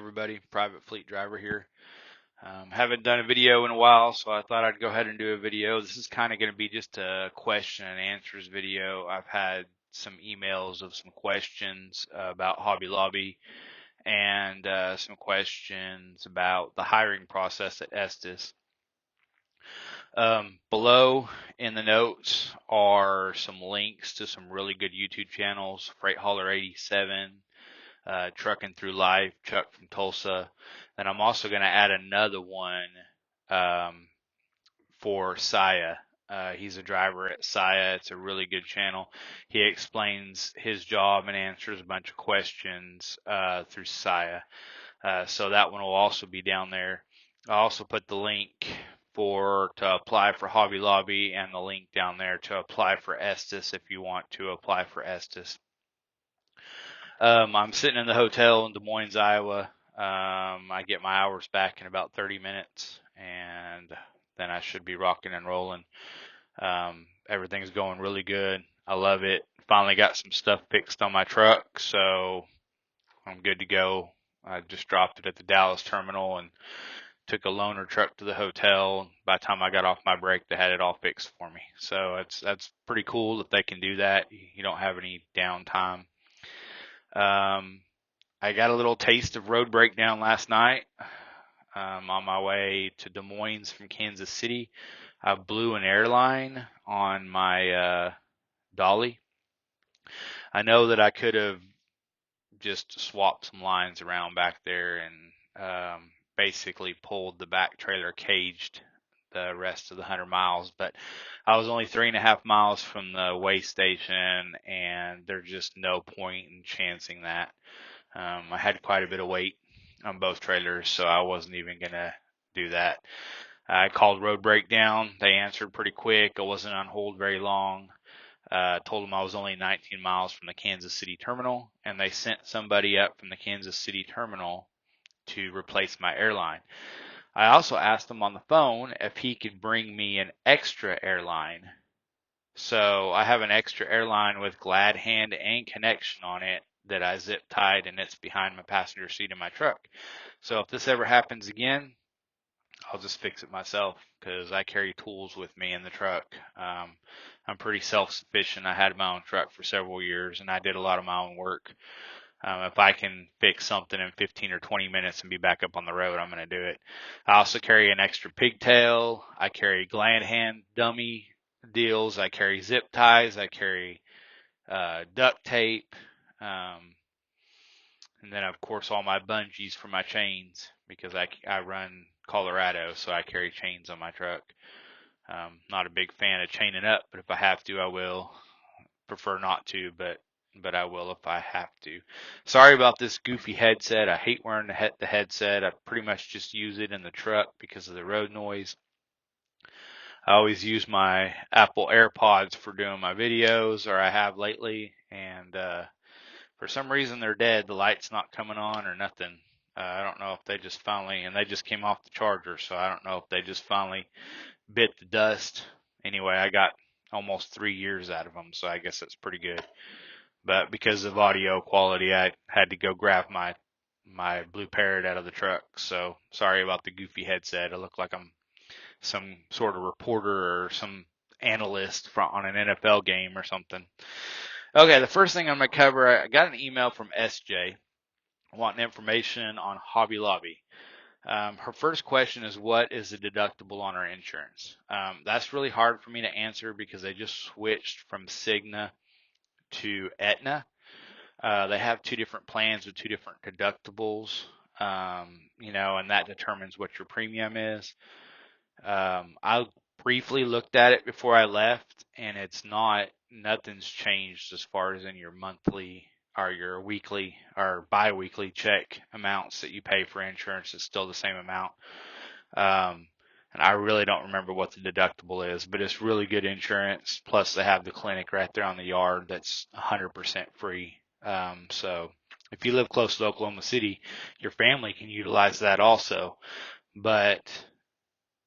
everybody. Private fleet driver here. Haven't done a video in a while, so I thought I'd go ahead and do a video. This is kind of going to be just a question and answers video. I've had some emails of some questions about Hobby Lobby and some questions about the hiring process at Estes. Below in the notes are some links to some really good YouTube channels, Freight Hauler 87, Trucking Through Life, Chuck from Tulsa. And I'm also going to add another one for Saia. He's a driver at Saia. It's a really good channel. He explains his job and answers a bunch of questions through Saia. So that one will also be down there. I also put the link to apply for Hobby Lobby and the link down there to apply for Estes if you want to apply for Estes. I'm sitting in the hotel in Des Moines, Iowa. I get my hours back in about 30 minutes, and then I should be rocking and rolling. Everything's going really good. I love it. Finally got some stuff fixed on my truck, so I'm good to go. I just dropped it at the Dallas terminal and took a loaner truck to the hotel. By the time I got off my break, they had it all fixed for me. So that's pretty cool that they can do that. You don't have any downtime. I got a little taste of road breakdown last night. On my way to Des Moines from Kansas City, I blew an airline on my dolly. I know that I could have just swapped some lines around back there and basically pulled the back trailer caged the rest of the 100 miles, but I was only 3.5 miles from the weigh station, and there's just no point in chancing that. I had quite a bit of weight on both trailers, so I wasn't even gonna do that. I called road breakdown. They answered pretty quick. I wasn't on hold very long. Told them I was only 19 miles from the Kansas City terminal, and they sent somebody up from the Kansas City terminal to replace my airline. I also asked him on the phone if he could bring me an extra airline. So I have an extra airline with glad hand and connection on it that I zip tied, and it's behind my passenger seat in my truck. So if this ever happens again, I'll just fix it myself because I carry tools with me in the truck. I'm pretty self-sufficient. I had my own truck for several years, and I did a lot of my own work. If I can fix something in 15 or 20 minutes and be back up on the road, I'm going to do it. I also carry an extra pigtail. I carry glad hand dummy deals. I carry zip ties. I carry duct tape. And then, of course, all my bungees for my chains because I run Colorado, so I carry chains on my truck. Not a big fan of chaining up, but if I have to, I will. Prefer not to, but I will if I have to. Sorry about this goofy headset. I hate wearing the headset. I pretty much just use it in the truck because of the road noise. I always use my Apple AirPods for doing my videos, or I have lately, and for some reason they're dead. The light's not coming on or nothing. I don't know if they just finally, and they just came off the charger, so I don't know if they just finally bit the dust. Anyway, I got almost 3 years out of them, so I guess that's pretty good. But because of audio quality, I had to go grab my Blue Parrot out of the truck. So sorry about the goofy headset. I look like I'm some sort of reporter or some analyst on an NFL game or something. Okay, the first thing I'm going to cover, I got an email from SJ wanting information on Hobby Lobby. Her first question is, what is the deductible on our insurance? That's really hard for me to answer because I just switched from Cigna to Aetna. They have two different plans with two different deductibles, and that determines what your premium is. I briefly looked at it before I left, and nothing's changed as far as in your monthly or your weekly or bi-weekly check amounts that you pay for insurance. It's still the same amount. And I really don't remember what the deductible is, but it's really good insurance. Plus they have the clinic right there on the yard that's 100% free. So if you live close to Oklahoma City, your family can utilize that also. But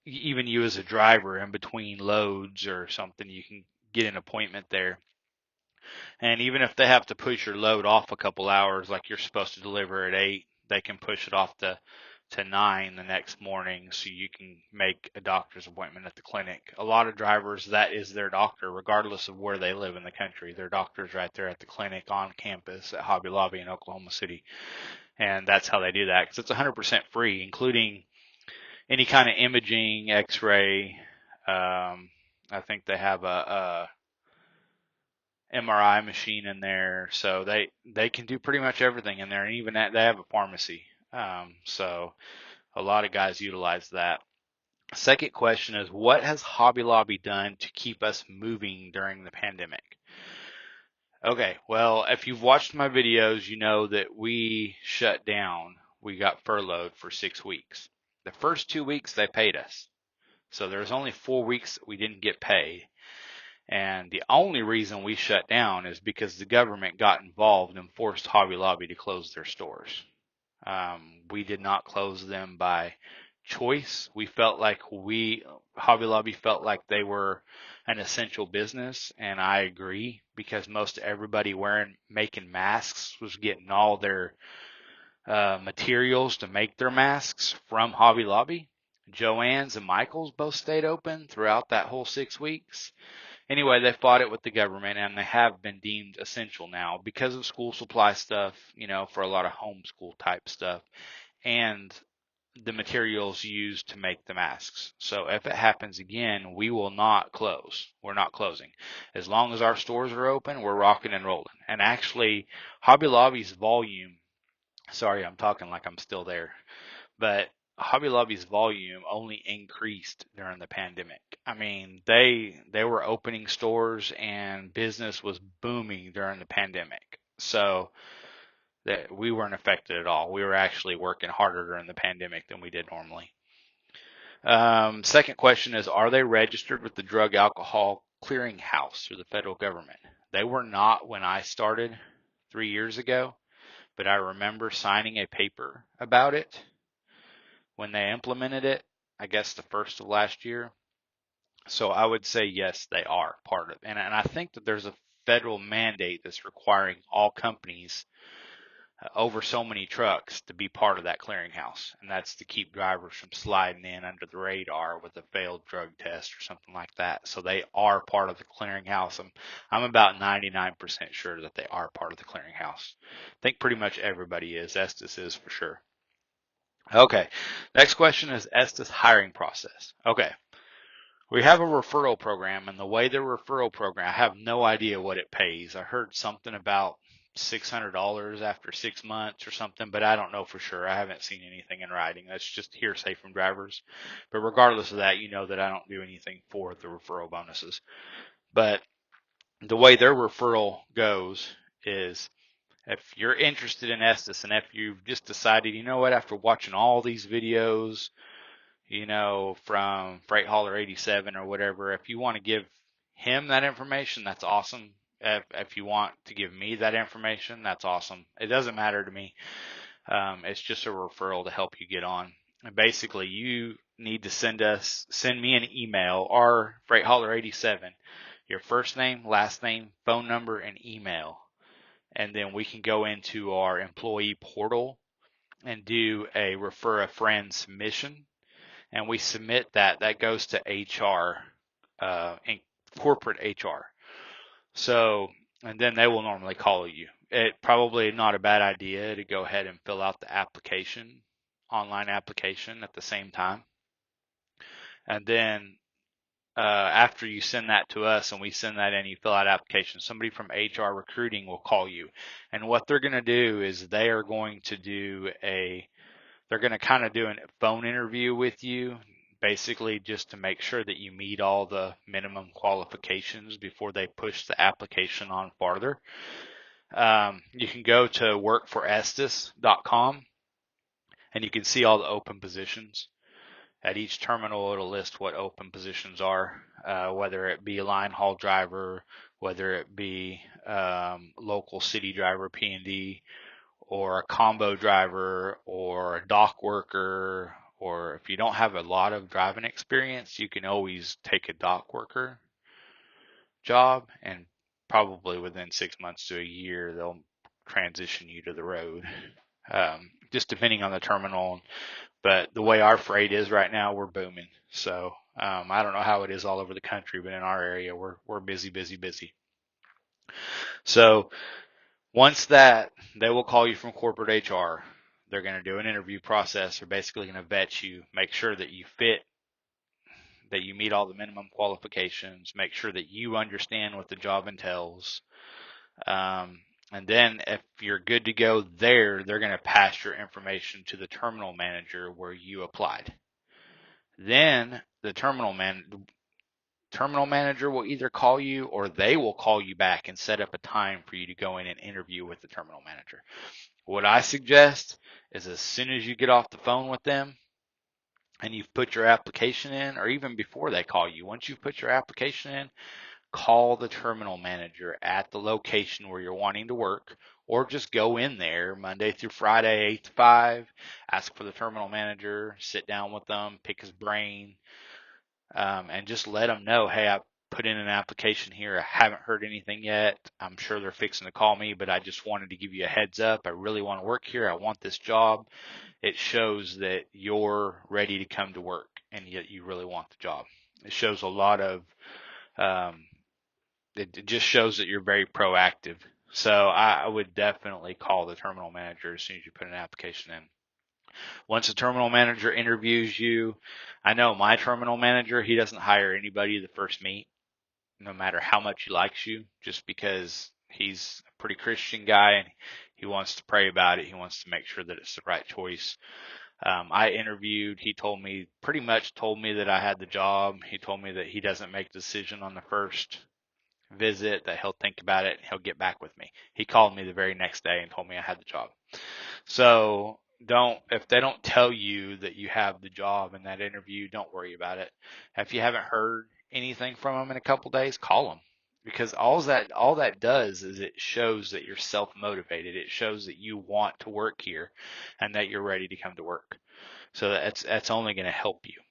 even you as a driver in between loads or something, you can get an appointment there. And even if they have to push your load off a couple hours, like you're supposed to deliver at 8, they can push it off to 9 the next morning so you can make a doctor's appointment at the clinic. A lot of drivers, that is their doctor, regardless of where they live in the country. Their doctor's right there at the clinic on campus at Hobby Lobby in Oklahoma City. And that's how they do that, because it's 100% free, including any kind of imaging, x-ray. I think they have a MRI machine in there, so they can do pretty much everything in there, and even that, they have a pharmacy. So a lot of guys utilize that. Second question is, what has Hobby Lobby done to keep us moving during the pandemic? Okay, well, if you've watched my videos, you know that we shut down. We got furloughed for 6 weeks. The first 2 weeks they paid us. So there's only 4 weeks that we didn't get paid. And the only reason we shut down is because the government got involved and forced Hobby Lobby to close their stores. We did not close them by choice. We felt like Hobby Lobby felt like they were an essential business, and I agree, because most everybody making masks was getting all their materials to make their masks from Hobby Lobby. Joann's and Michael's both stayed open throughout that whole 6 weeks. Anyway, they fought it with the government, and they have been deemed essential now because of school supply stuff, for a lot of homeschool type stuff, and the materials used to make the masks. So if it happens again, we will not close. We're not closing. As long as our stores are open, we're rocking and rolling. And actually, Hobby Lobby's volume, sorry, I'm talking like I'm still there, but Hobby Lobby's volume only increased during the pandemic. I mean, they were opening stores and business was booming during the pandemic. So that we weren't affected at all. We were actually working harder during the pandemic than we did normally. Second question is, are they registered with the Drug Alcohol Clearinghouse through the federal government? They were not when I started 3 years ago, but I remember signing a paper about it when they implemented it, I guess the first of last year. So I would say yes, they are part of it. And I think that there's a federal mandate that's requiring all companies over so many trucks to be part of that clearinghouse. And that's to keep drivers from sliding in under the radar with a failed drug test or something like that. So they are part of the clearinghouse. I'm about 99% sure that they are part of the clearinghouse. I think pretty much everybody is. Estes is for sure. Okay, next question is Estes hiring process. Okay, we have a referral program, and the way the referral program, I have no idea what it pays. I heard something about $600 after 6 months or something, but I don't know for sure. I haven't seen anything in writing. That's just hearsay from drivers. But regardless of that, you know that I don't do anything for the referral bonuses. But the way their referral goes is, if you're interested in Estes, and if you've just decided, you know what, after watching all these videos, from Freight Hauler 87 or whatever, if you want to give him that information, that's awesome. If you want to give me that information, that's awesome. It doesn't matter to me. It's just a referral to help you get on. And basically, you need to send me an email, or Freight Hauler 87, your first name, last name, phone number, and email. And then we can go into our employee portal and do a refer a friend submission. And we submit that. That goes to HR, and corporate HR. So, and then they will normally call you. It probably not a bad idea to go ahead and fill out the application, online application at the same time. And then after you send that to us and we send that in, you fill out application, somebody from HR recruiting will call you. And what they're going to do is they're going to kind of do a phone interview with you, basically just to make sure that you meet all the minimum qualifications before they push the application on farther. You can go to workforestes.com and you can see all the open positions. At each terminal, it'll list what open positions are, whether it be a line haul driver, whether it be local city driver, P&D, or a combo driver, or a dock worker, or if you don't have a lot of driving experience, you can always take a dock worker job, and probably within 6 months to a year, they'll transition you to the road. just depending on the terminal. But the way our freight is right now, we're booming. So I don't know how it is all over the country, but in our area, we're busy, busy, busy. So once that, they will call you from corporate HR. They're going to do an interview process. They're basically going to vet you, make sure that you fit, that you meet all the minimum qualifications, make sure that you understand what the job entails. And then if you're good to go there, they're going to pass your information to the terminal manager where you applied. Then the terminal manager will either call you or they will call you back and set up a time for you to go in and interview with the terminal manager. What I suggest is as soon as you get off the phone with them and you've put your application in, or even before they call you, once you've put your application in, call the terminal manager at the location where you're wanting to work, or just go in there Monday through Friday, 8 to 5, ask for the terminal manager, sit down with them, pick his brain, and just let them know, hey, I put in an application here. I haven't heard anything yet. I'm sure they're fixing to call me, but I just wanted to give you a heads up. I really want to work here. I want this job. It shows that you're ready to come to work and yet you really want the job. It shows a lot of, it just shows that you're very proactive. So I would definitely call the terminal manager as soon as you put an application in. Once the terminal manager interviews you, I know my terminal manager, he doesn't hire anybody the first meet, no matter how much he likes you, just because he's a pretty Christian guy and he wants to pray about it. He wants to make sure that it's the right choice. I interviewed, he pretty much told me that I had the job. He told me that he doesn't make a decision on the first visit, that he'll think about it and he'll get back with me. He called me the very next day and told me I had the job. So if they don't tell you that you have the job in that interview, don't worry about it. If you haven't heard anything from them in a couple days, call them, because all that does is it shows that you're self-motivated. It shows that you want to work here and that you're ready to come to work. So that's only going to help you.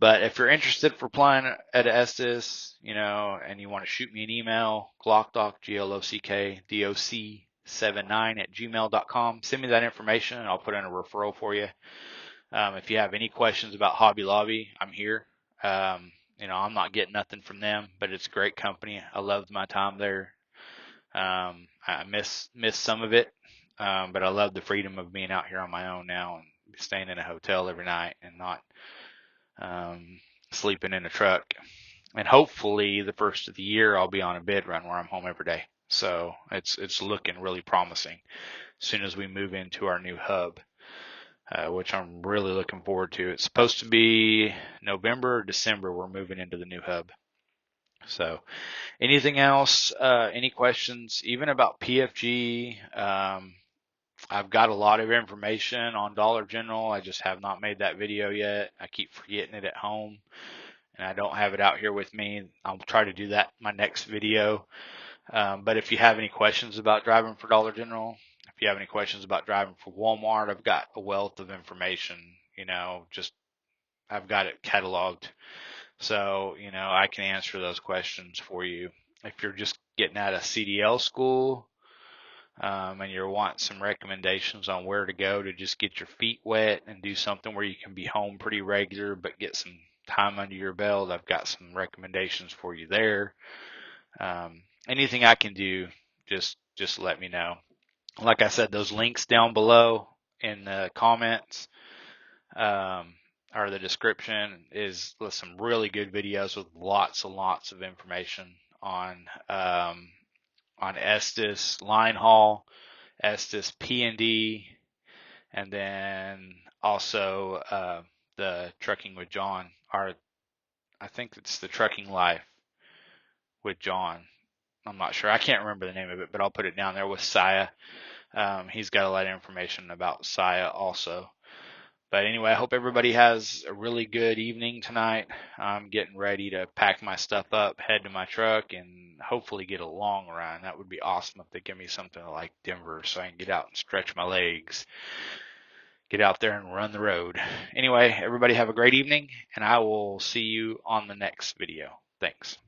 But if you're interested for applying at Estes, and you want to shoot me an email, glockdoc, glockdoc79@gmail.com. Send me that information and I'll put in a referral for you. If you have any questions about Hobby Lobby, I'm here. I'm not getting nothing from them, but it's a great company. I loved my time there. I miss some of it, but I love the freedom of being out here on my own now and staying in a hotel every night and not sleeping in a truck. And hopefully the first of the year I'll be on a bid run where I'm home every day. So it's looking really promising as soon as we move into our new hub, which I'm really looking forward to. It's supposed to be November or December we're moving into the new hub. So anything else, any questions, even about PFG? I've got a lot of information on Dollar General. I just have not made that video yet. I keep forgetting it at home and I don't have it out here with me. I'll try to do that in my next video. But if you have any questions about driving for Dollar General, if you have any questions about driving for Walmart, I've got a wealth of information, I've got it cataloged. So, I can answer those questions for you. If you're just getting out of CDL school, and you want some recommendations on where to go to just get your feet wet and do something where you can be home pretty regular but get some time under your belt, I've got some recommendations for you there. Anything I can do, just let me know. Like I said, those links down below in the comments, or the description is some really good videos with lots and lots of information on Estes line haul, Estes P&D, and then also the Trucking with John, or I think it's the Trucking Life with John. I'm not sure. I can't remember the name of it, but I'll put it down there with Saia. He's got a lot of information about Saia also. But anyway, I hope everybody has a really good evening tonight. I'm getting ready to pack my stuff up, head to my truck, and hopefully get a long run. That would be awesome if they give me something like Denver so I can get out and stretch my legs, get out there and run the road. Anyway, everybody have a great evening, and I will see you on the next video. Thanks.